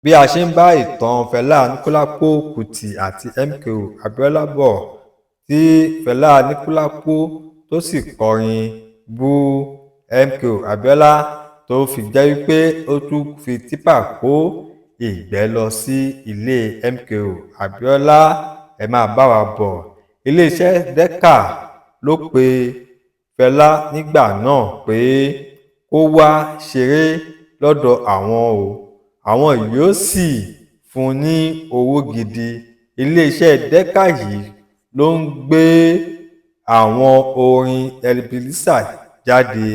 Bí a ṣe ń bá ìtàn Fẹlá Aníkúlápó Kútì àti MKO Abiola bọ̀, tí Fẹlá Aníkúlápó tó sì kọrin bú MKO Abiola tó fi jẹ́ wípé ó tún fi tìpà kó ìgbẹ́ lọ sí ilé MKO Abiola. Ẹ máa bá wa bọ̀. Iléeṣẹ́ Decca ló pe Fẹlá nígbà náà pé kó wá ṣeré lọ́dọ̀ àwọn o, àwọn yóò sì fún un ní owó gidi. Iléeṣẹ́ Decca yìí ló ń gbé àwọn orin Ebenezer jáde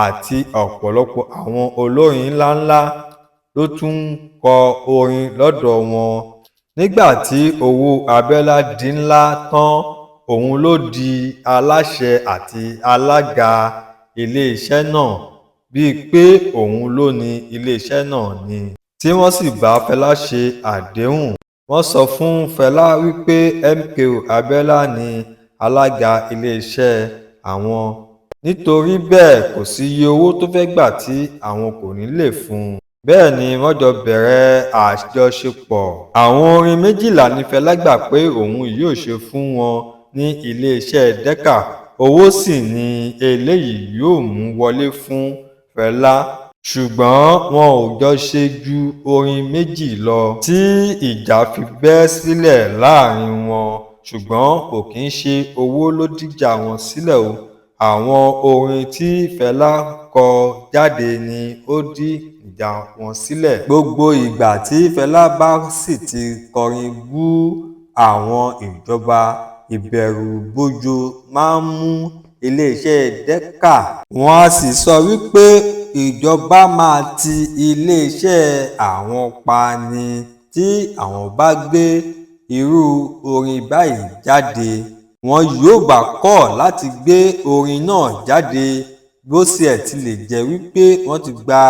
àti ọ̀pọ̀lọpọ̀ àwọn olórin ńláńlá ló tún ń kọ orin lọ́dọ̀ wọn. Nígbà tí owó Abiola di ńlá tán, òun ló di aláṣẹ àti alága iléeṣẹ́ náà, bíi pé òun ló ní iléeṣẹ́ náà ni. Tí wọ́n sì bá Fẹlá ṣe àdéhùn, wọ́n sọ fún Fẹlá wípé MKO Abiola ni alága iléeṣẹ́ àwọn. Nítorí bẹ́ẹ̀ kò sí iye owó tó fẹ́ gbà tí àwọn kò ní lè fún un. Bẹ́ẹ̀ ni wọ́n jọ bẹ̀rẹ̀ àjọṣepọ̀. Àwọn orin 12 ni Fẹlá gbà pé òun yóò ṣe fún wọn ní iléeṣẹ́ Decca. Owó sì ni eléyìí yóò mú wọlé fún Fẹlá. Ṣùgbọ́n wọn ò jọ ṣe ju orin 2 lọ tí ìjà fi bẹ́ sílẹ̀ láàrin wọn. Ṣùgbọ́n kò kí ń ṣe owó ló dìjà wọn sílẹ̀ o. Àwọn orin tí Fẹlá kọ jáde ni ó dí ìjà wọn sílẹ̀. Gbogbo ìgbà tí Fẹlá bá sì ti kọrin bú àwọn ìjọba, ìbẹ̀rùbojo máa ń mú iléeṣẹ́ Decca. Wọ́n á sì sọ wípé ìjọba máa ti iléeṣẹ́ àwọn pa ni tí àwọn bá gbé irú orin báyìí jáde. Wọn yóò bá kọ̀ láti gbé orin náà jáde bó tiẹ̀ tilẹ̀ jẹ́ wípé wọ́n ti gba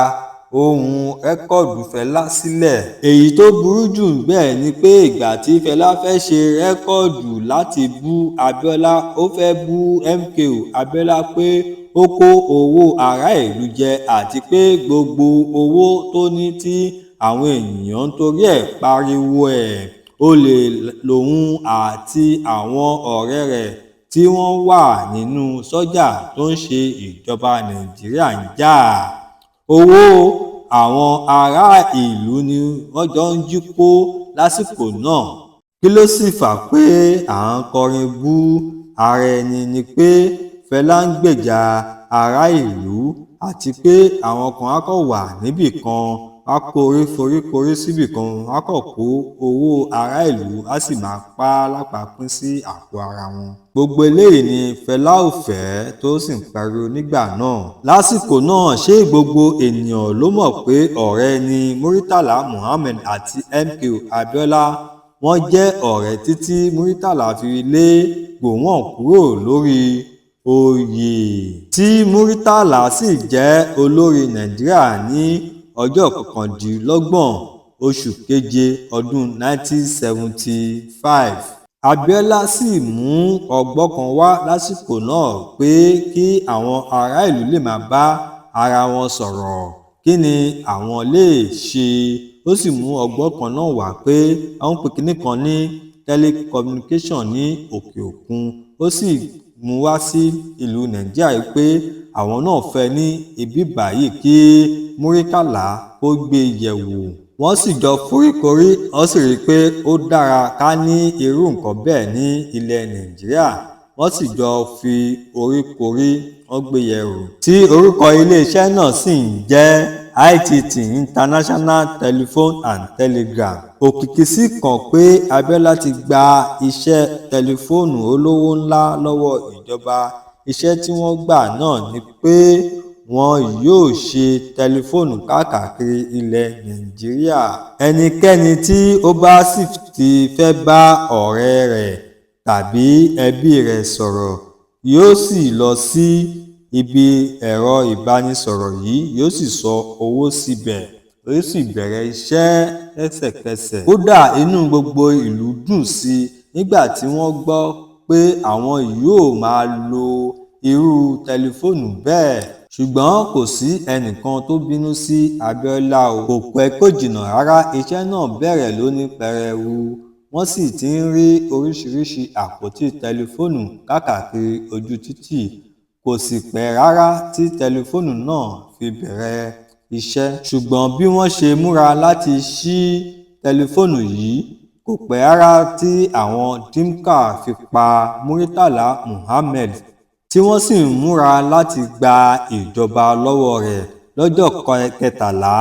ohun rẹ́kọ̀dù Fẹlá sílẹ̀. Èyí tó burú jù bẹ́ẹ̀ ni pé ìgbà tí Fẹlá fẹ́ ṣe rẹ́kọ̀dù láti bú Abiola, ó fẹ́ bú MKO Abiola pé ó kó owó ará ìlú jẹ àti pé gbogbo owó tó ní tí àwọn ènìyàn ń torí ẹ̀ pariwo ẹ̀. Olè lòun àti àwọn ọ̀rẹ́ rẹ̀ tí wọ́n wà nínú sọ́jà tó ń ṣe ìjọba Nàìjíríà ń jà. Owó àwọn ará ìlú ni wọ́n jọ ń jí kó lásìkò náà. Kí ló sì fà pé à ń kọrin bú ara ẹni ni pé Fẹlá ń gbèjà ará ìlú àti pé àwọn kan á kàn wà níbì kan, á kó oríkorí síbì kan, á kàn kó owó ará ìlú á sì máa pa lápapín sí àpò ara wọn. Gbogbo eléyìí ni Fẹlá ò fẹ́ tó sì ń pariwo nígbà náà. Lásìkò náà ṣé gbogbo ènìyàn ló mọ̀ pé ọ̀rẹ́ ni Muritàlá Muhammed àti MKO Abiola. Wọ́n jẹ́ ọ̀rẹ́ títí Muritàlá fi lé Gowon kúrò lórí oyè, tí Muritàlá sì jẹ́ olórí Nàìjíríà ní ọjọ́ 29 oṣù keje ọdún 1975. Abiola sì mú ọgbọ́n kan wá lásìkò náà pé kí àwọn ará ìlú lè máa bá ara wọn sọ̀rọ̀. Kí ni àwọn lè ṣe? Ó sì mú ọgbọ́n kan náà wá pé àwọn pè kinní kan ní telecommunication ní òkè òkun. Ó sì mú wá sí ìlú Nàìjíríà pé àwọn náà fẹ́ ní ibi báyìí kí Muritàlá kó gbé yẹ̀wò. Wọ́n sì jọ foríkorí, wọ́n sì rí i pé ó dára ká ní irú nǹkan bẹ́ẹ̀ ní ilẹ̀ Nàìjíríà. Wọ́n sì jọ fi oríkorí, wọ́n gbé yẹ̀wò. Tí orúkọ iléeṣẹ́ náà sì ń jẹ́ ITT International Telephone and Telegraph. Òkìkí sì kàn pé Abiola ti gba iṣẹ́ tẹlifóònù olówó ńlá lọ́wọ́ ìjọba. Iṣẹ́ tí wọ́n gbà náà ni pé wọn yóò ṣe tẹlifóònù káàkiri ilẹ̀ Nàìjíríà. Ẹnikẹ́ni tí ó bá sì ti fẹ́ bá ọ̀rẹ́ rẹ̀ tàbí ẹbí rẹ̀ sọ̀rọ̀ yóò sì lọ sí ibi ẹ̀rọ ìbánisọ̀rọ̀ yìí, yóò sì sọ owó síbẹ̀, ó sì bẹ̀rẹ̀ iṣẹ́ lẹ́sẹ̀kẹsẹ̀. Kódà inú gbogbo ìlú dùn sí i nígbà tí wọ́n gbọ́ pé àwọn yóò máa lo irú tẹlifóònù bẹ́ẹ̀. ṣùgbọ́n kò sí ẹnìkan tó bínú sí Abiola o. Kò pẹ́ kò jìnnà rárá iṣẹ́ náà bẹ̀rẹ̀ lóní pẹrẹwu wọ́n sì ti ń rí oríṣiríṣi àpótí tẹlifóònù káàkiri ojú títì. Kò sì pẹ́ rárá tí tẹlifóònù náà fi bẹ̀rẹ̀ iṣẹ́. Ṣùgbọ́n bí wọ́n ṣe múra láti ṣí tẹlifóònù yìí kò pẹ́ rárá tí àwọn Dimka fi pa Muritala Muhammed tí wọ́n sì ń múra láti gba ìjọba lọ́wọ́ rẹ̀ lọ́jọ́ kẹtàlá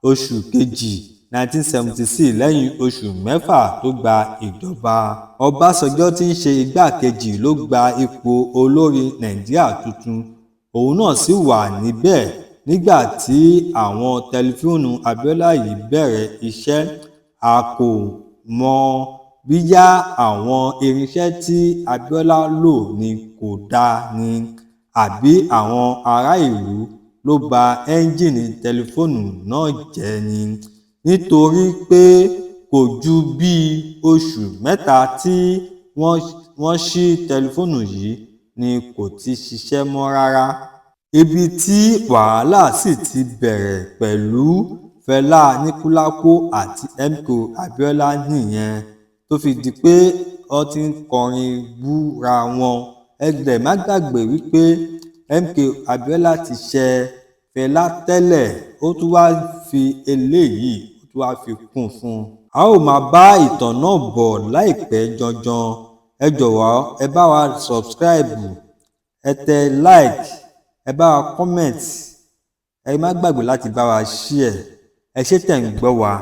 oṣù kejì 1976 lẹ́yìn oṣù mẹ́fà tó gba ìjọba. Ọbásanjọ́ tí ń ṣe igbákejì ló gba ipò olórí Nàìjíríà tuntun. Òun náà sì wà níbẹ̀ nígbà tí àwọn tẹlifóònù Abiola yìí bẹ̀rẹ̀ iṣẹ́. A kò mọ̀ bíyá àwọn irinṣẹ́ tí Abiola lò ní kò dáa ni àbí àwọn ará ìlú ló ba ẹ́ńjìnì tẹlifóònù náà jẹ́ ni, nítorí pé kò ju bíi oṣù mẹ́ta tí wọ́n ṣí tẹlifóònù yìí ni kò ti ṣiṣẹ́ mọ́ rárá. Ibi tí wàhálà sì ti bẹ̀rẹ̀ pẹ̀lú Fela Aníkúlápó àti MKO Abiola nìyẹn tó fi di pé wọ́n ti ń kọrin búra wọn. Ẹ dẹ̀ má gbàgbé wípé MKO Abiola ti ṣẹ Fela tẹ́lẹ̀ ó tún wá fi eléyìí ó tún wá fi kún fún un. A ó máa bá ìtàn náà bọ̀ láìpẹ́ jọjọn. Ẹ jọ̀wọ́ ẹ bá wa subscribe, ẹ tẹ like, ẹ bá wa comment, ẹ má gbàgbé láti bá wa share. Ẹ ṣé tẹ̀ ń gbọ́ wa.